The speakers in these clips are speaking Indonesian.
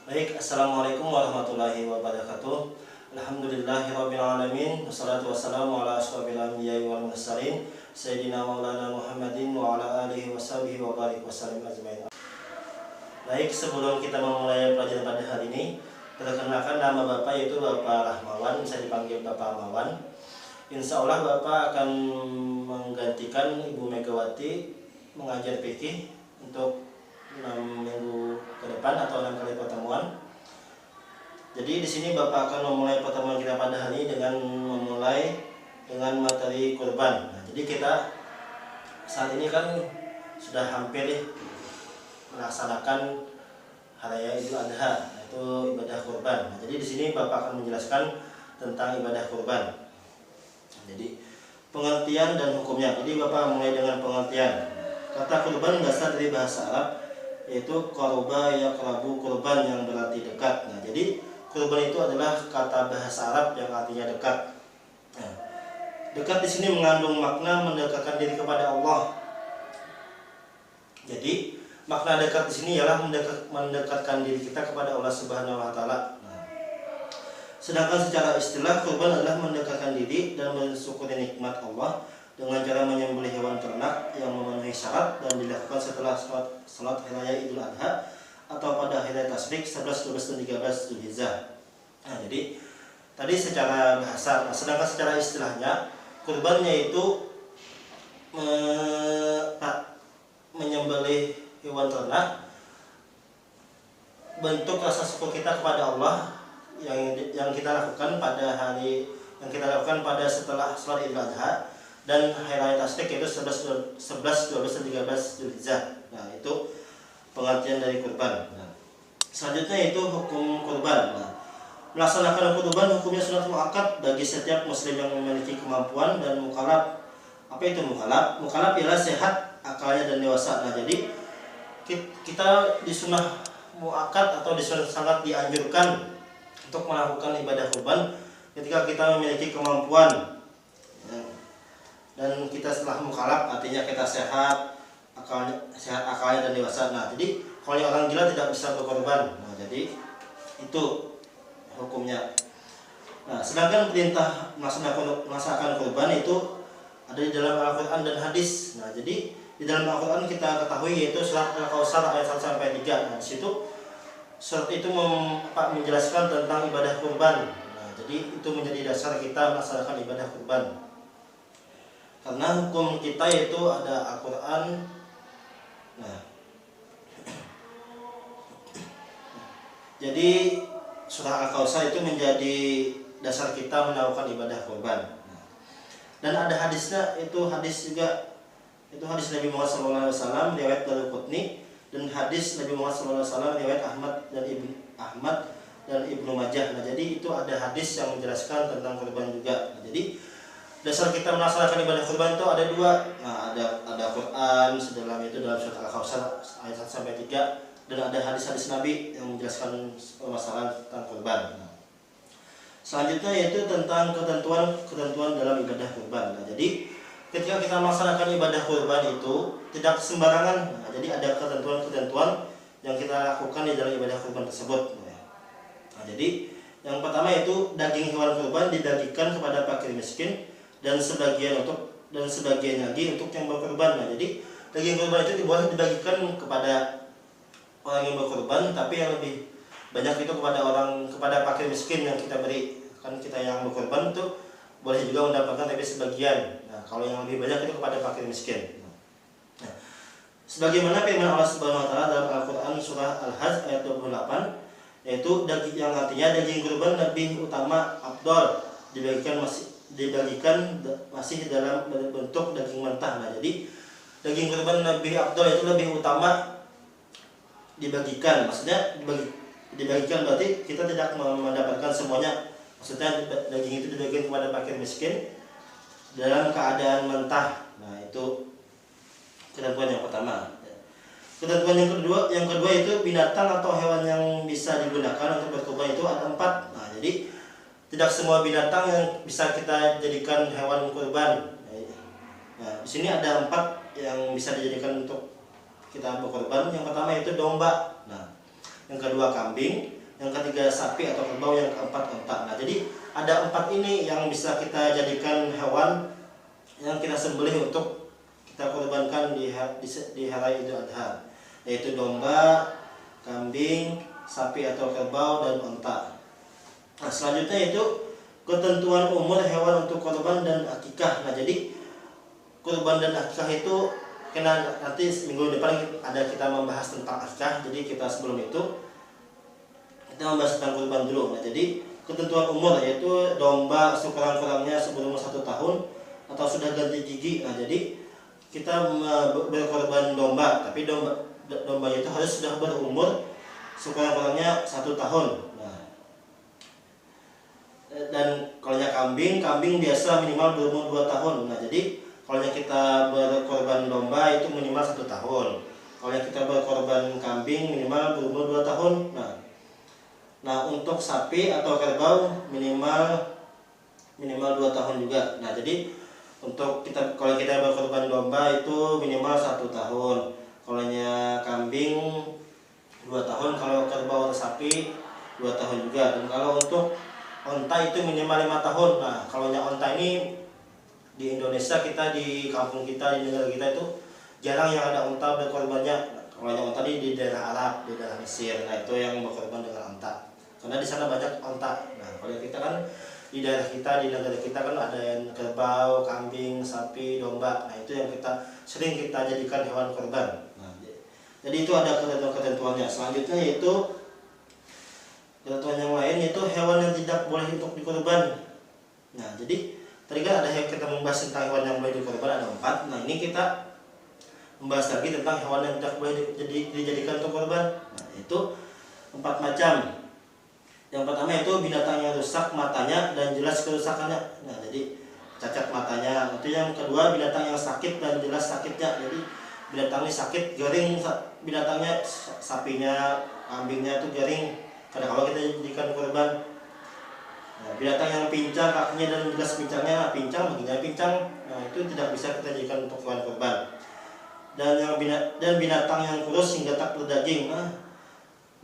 Baik, Assalamualaikum warahmatullahi wabarakatuh. Alhamdulillahirabbil alamin, wassalatu wassalamu ala asyrofil anbiya'i wal mursalin sayyidina maulana Muhammadin wa ala alihi washabihi wa barik wasallam ajmain. Baik, sebelum kita memulai pelajaran pada hari ini, perkenalkan nama Bapak yaitu Bapak Rahmawan, saya dipanggil Bapak Rahmawan. Insya Allah Bapak akan menggantikan Ibu Megawati mengajar fikih untuk 6 minggu ke depan atau 6 kali pertemuan. Jadi di sini Bapak akan memulai pertemuan kita pada hari ini dengan memulai dengan materi kurban. Nah, jadi kita saat ini kan sudah hampir melaksanakan hari raya Idul Adha, yaitu ibadah kurban. Nah, jadi di sini Bapak akan menjelaskan tentang ibadah kurban. Jadi pengertian dan hukumnya. Jadi Bapak mulai dengan pengertian. Kata kurban berasal dari bahasa Arab, yaitu qoroba yaqrabu, kurban yang berarti dekat. Nah, jadi kurban itu adalah kata bahasa Arab yang artinya dekat. Nah, dekat di sini mengandung makna mendekatkan diri kepada Allah. Jadi makna dekat di sini ialah mendekatkan diri kita kepada Allah Subhanahu wa taala. Nah, sedangkan secara istilah kurban adalah mendekatkan diri dan mensyukuri nikmat Allah dengan cara menyembelih hewan ternak yang memenuhi syarat dan dilakukan setelah salat hari raya Idul Adha atau pada hari raya Tasyrik 11, 12, dan 13 Zulhijjah. Nah, jadi tadi secara bahasa. Nah, sedangkan secara istilahnya kurbannya itu menyembelih hewan ternak, bentuk rasa syukur kita kepada Allah yang kita lakukan pada setelah salat Idul Adha dan hari raya Tasyrik itu 11, 12, dan 13 Zulhijjah. Nah, itu pengertian dari kurban. Nah, selanjutnya itu hukum kurban. Nah, melaksanakan kurban hukumnya sunat muakkad bagi setiap muslim yang memiliki kemampuan dan mukallaf. Apa itu mukallaf? Mukallaf ialah sehat akalnya dan dewasa. Nah, jadi kita disunah muakkad atau disunah sangat dianjurkan untuk melakukan ibadah kurban ketika kita memiliki kemampuan. Dan kita setelah mukallaf artinya kita sehat akalnya dan dewasa. Nah, jadi kalau orang gila tidak bisa berkorban. Nah, jadi itu hukumnya. Nah, sedangkan perintah melaksanakan kurban itu ada di dalam Al-Qur'an dan hadis. Nah, jadi di dalam Al-Qur'an kita ketahui yaitu surat Al-Kautsar ayat 1-3. Nah, di situ surat itu menjelaskan tentang ibadah kurban. Nah, jadi itu menjadi dasar kita melaksanakan ibadah kurban. Karena hukum kita itu ada Al-Quran. Nah, jadi surah Al-Kautsar itu menjadi dasar kita melakukan ibadah kurban. Dan ada hadisnya, itu hadis Nabi Muhammad SAW riwayat Daruqutni, dan hadis Nabi Muhammad SAW riwayat Ahmad dan Ibnu Majah. Nah, jadi itu ada hadis yang menjelaskan tentang kurban juga. Nah, jadi dasar kita melaksanakan ibadah kurban itu ada dua. Nah, ada Quran sedalam itu dalam surat Al-Kautsar ayat 1-3, dan ada hadis-hadis Nabi yang menjelaskan permasalahan tentang kurban. Nah, selanjutnya yaitu tentang ketentuan dalam ibadah kurban. Nah, jadi ketika kita melaksanakan ibadah kurban itu tidak sembarangan. Nah, jadi ada ketentuan yang kita lakukan di dalam ibadah kurban tersebut. Nah, jadi yang pertama itu daging hewan kurban dibagikan kepada fakir miskin dan sebagian lagi untuk yang berkurban. Nah, jadi daging kurban itu boleh dibagikan kepada orang yang berkurban, tapi yang lebih banyak itu kepada fakir miskin yang kita beri. Kan kita yang berkurban itu boleh juga mendapatkan tapi sebagian. Nah, kalau yang lebih banyak itu kepada fakir miskin. Nah, sebagaimana firman Allah Subhanahu wa taala dalam Al-Qur'an surah Al-Hajj ayat 28, yaitu yang artinya daging kurban lebih utama, afdal, dibagikan masih dalam bentuk daging mentah. Nah, jadi daging kurban lebih afdal itu lebih utama dibagikan. Maksudnya dibagikan berarti kita tidak mendapatkan semuanya. Maksudnya daging itu dibagikan kepada fakir miskin dalam keadaan mentah. Nah, itu ketentuan yang pertama. Ketentuan yang kedua itu binatang atau hewan yang bisa digunakan untuk berkurban itu ada 4. Nah, jadi tidak semua binatang yang bisa kita jadikan hewan kurban. Nah, di sini ada 4 yang bisa dijadikan untuk kita berkorban. Yang pertama itu domba. Nah, yang kedua kambing, yang ketiga sapi atau kerbau, yang keempat unta. Nah, jadi ada 4 ini yang bisa kita jadikan hewan yang kita sembelih untuk kita korbankan di hari Idul Adha, yaitu domba, kambing, sapi atau kerbau, dan unta. Nah, selanjutnya itu ketentuan umur hewan untuk korban dan akikah. Nah, jadi kurban dan akikah itu nanti minggu depan ada kita membahas tentang akikah. Jadi kita sebelum itu kita membahas tentang kurban dulu. Nah, jadi ketentuan umur yaitu domba sekurang-kurangnya sebelum 1 tahun atau sudah ganti gigi. Nah, jadi kita berkorban domba, tapi dombanya itu harus sudah berumur sekurang-kurangnya 1 tahun. Nah, dan kalau kambing biasa minimal berumur 2 tahun. Nah, jadi kalau kita berkorban domba itu minimal 1 tahun. Kalau kita berkorban kambing minimal berumur 2 tahun. Nah, untuk sapi atau kerbau minimal 2 tahun juga. Nah, jadi kalau kita berkorban domba itu minimal 1 tahun. Kalau kambing 2 tahun, kalau kerbau atau sapi 2 tahun juga. Dan kalau untuk onta itu minimal 5 tahun. Nah, kalau onta ini di Indonesia, kita di kampung kita, di negara kita itu jarang yang ada onta berkorbannya. Kalau onta di daerah Arab, di daerah Mesir, nah itu yang berkorban dengan onta. Karena di sana banyak onta. Nah, kalau kita kan di daerah kita, di negara kita kan ada yang kerbau, kambing, sapi, domba. Nah, itu yang sering kita jadikan hewan korban. Nah, jadi itu ada ketentuannya. Selanjutnya yaitu ketentuan yang lain, yaitu hewan yang tidak boleh untuk dikorban. Nah, jadi tadi kan kita membahas tentang hewan yang boleh dikorban ada 4. Nah, ini kita membahas lagi tentang hewan yang tidak boleh dijadikan untuk korban. Nah, itu 4 macam. Yang pertama itu binatang yang rusak matanya dan jelas kerusakannya. Nah, jadi cacat matanya. Itu yang kedua, binatang yang sakit dan jelas sakitnya. Jadi binatang ini sakit, garing binatangnya, sapinya, kambingnya itu garing. Karena kalau kita jadikan korban. Nah, binatang yang pincang kakinya dan jelas pincangnya, pincang baginya pincang. Nah, itu tidak bisa kita jadikan untuk hewan korban. Dan binatang yang kurus hingga tak berdaging. Nah,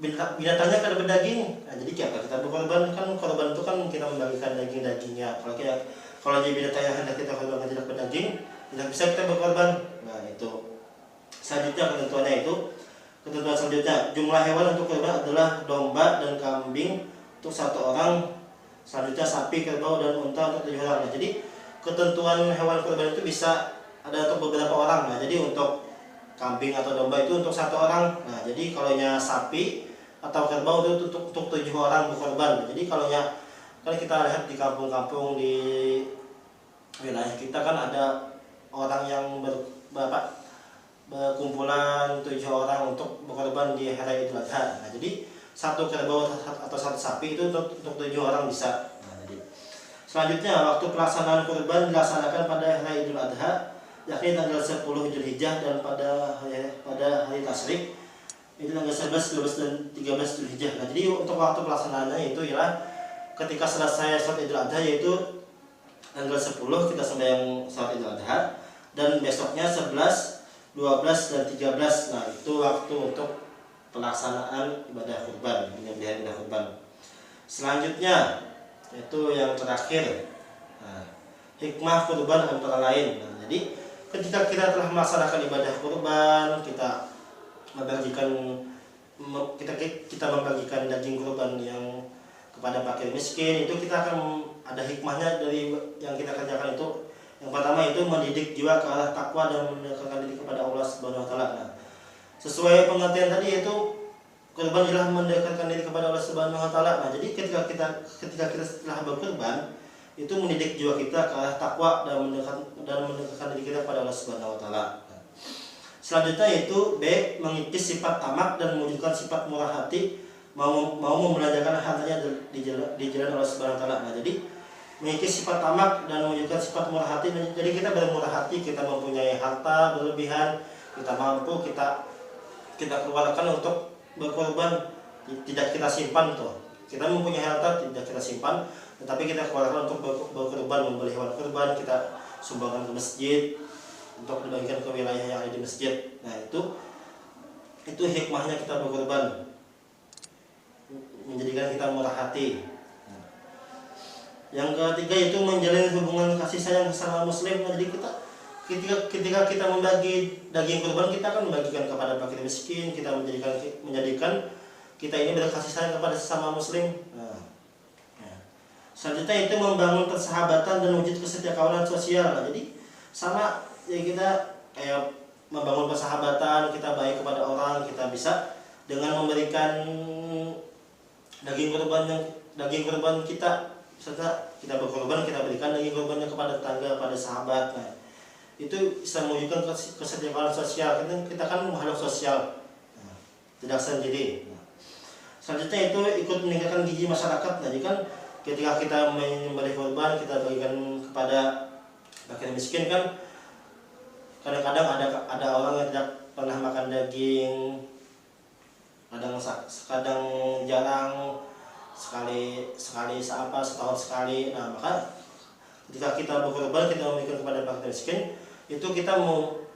binatangnya kada berdaging. Nah, jadi kita berkorban, kan korban itu kan kita membagikan dagingnya. Kalau jadi binatang yang hendak kita korbankan tidak berdaging, tidak bisa kita berkorban. Nah, itu. Selanjutnya ketentuan selanjutnya, jumlah hewan untuk korban adalah domba dan kambing untuk 1 orang. Selanjutnya sapi, kerbau, dan unta untuk 7 orang. Nah, jadi ketentuan hewan korban itu bisa ada untuk beberapa orang. Nah, jadi untuk kambing atau domba itu untuk 1 orang. Nah, jadi kalau sapi atau kerbau itu untuk 7 orang berkorban. Jadi kalau kan kita lihat di kampung-kampung di wilayah kita kan ada orang yang berkumpulan 7 orang untuk berkorban di hari Idul Adha. Nah, jadi 1 kerbau atau 1 sapi itu untuk 7 orang bisa. Nah, jadi selanjutnya waktu pelaksanaan kurban dilaksanakan pada hari Idul Adha, yakni tanggal 10 Zulhijjah, dan pada hari Tasyrik itu tanggal 11, 12, dan 13 Zulhijjah. Nah, jadi untuk waktu pelaksanaannya itu ialah ketika selesai sholat Idul Adha, yaitu tanggal 10 kita sembahyang sholat Idul Adha, dan besoknya 11, 12, dan 13. Nah, itu waktu untuk pelaksanaan ibadah kurban, penyembelihan ibadah kurban. Selanjutnya itu yang terakhir, hikmah kurban antara lain. Nah, jadi ketika kita telah melaksanakan ibadah kurban, kita membagikan daging kurban yang kepada fakir miskin, itu kita akan ada hikmahnya dari yang kita kerjakan itu. Yang pertama itu mendidik jiwa ke arah takwa dan mendekatkan diri kepada Allah Subhanahu wa taala. Nah, sesuai pengertian tadi, itu kurban adalah mendekatkan diri kepada Allah Subhanahu wa taala. Nah, jadi ketika kita setelah berkurban, itu mendidik jiwa kita ke arah takwa dan mendekatkan diri kita kepada Allah Subhanahu wa taala. Selanjutnya itu B, mengikis sifat tamak dan mewujudkan sifat murah hati, mau membelanjakan hartanya di jalan Allah Subhanahu wa taala. Nah, jadi mengikis sifat tamak dan mewujudkan sifat murah hati. Jadi kita bermurah hati, kita mempunyai harta berlebihan, kita mampu kita keluarkan untuk berkorban, tidak kita simpan tuh. Kita mempunyai harta tidak kita simpan, tetapi kita keluarkan untuk berkorban, membeli hewan kurban, kita sumbangkan ke masjid untuk dibagikan ke wilayah yang ada di masjid. Nah, itu hikmahnya kita berkorban. menjadikan kita murah hati. Yang ketiga itu menjalin hubungan kasih sayang sesama muslim. Jadi ketika kita membagi daging kurban, kita akan membagikan kepada fakir miskin, kita menjadikan kita ini berkasih sayang kepada sesama muslim. Selanjutnya itu membangun persahabatan dan wujud kesetiakawanan sosial. Jadi sama ya, kita kayak membangun persahabatan, kita baik kepada orang, kita bisa dengan memberikan daging kurban kita, serta kita berkorban, kita berikan daging kurbannya kepada tetangga, pada sahabat. Nah, itu bisa mewujudkan kesetiakawanan sosial. Kita kan makhluk sosial, tidak sendiri. Selanjutnya itu ikut meningkatkan gizi masyarakat. Nah, jadi kan ketika kita menyembelih kurban, kita bagikan kepada fakir miskin, kan kadang-kadang ada orang yang tidak pernah makan daging, kadang jarang, sekali setahun sekali. Nah, maka ketika kita berkurban, kita memberikan kepada fakir miskin, itu kita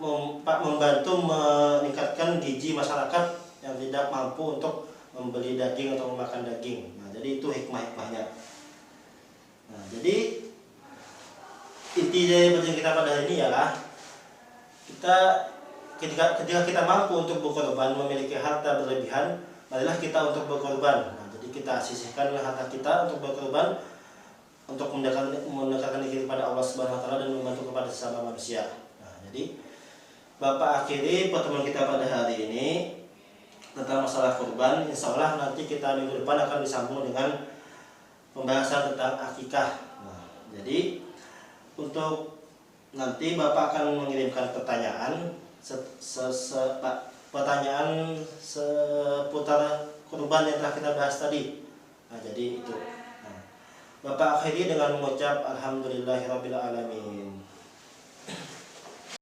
membantu meningkatkan gizi masyarakat yang tidak mampu untuk membeli daging atau memakan daging. Nah, jadi itu hikmah-hikmahnya. Nah, jadi inti dari perjanjian kita pada hari ini ialah ketika kita mampu untuk berkorban, memiliki harta berlebihan, marilah kita untuk berkorban. Nah, jadi kita sisihkan harta kita untuk berkorban, untuk mendekatkan diri kepada Allah Subhanahu wa taala dan membantu kepada sesama manusia. Nah, jadi Bapak akhiri pertemuan kita pada hari ini tentang masalah kurban. Insya Allah nanti kita minggu depan akan disambung dengan pembahasan tentang akikah. Nah, jadi untuk nanti Bapak akan mengirimkan pertanyaan seputar kurban yang telah kita bahas tadi. Nah, jadi itu. Nah, Bapak akhiri dengan mengucap alhamdulillahirabbil alamin.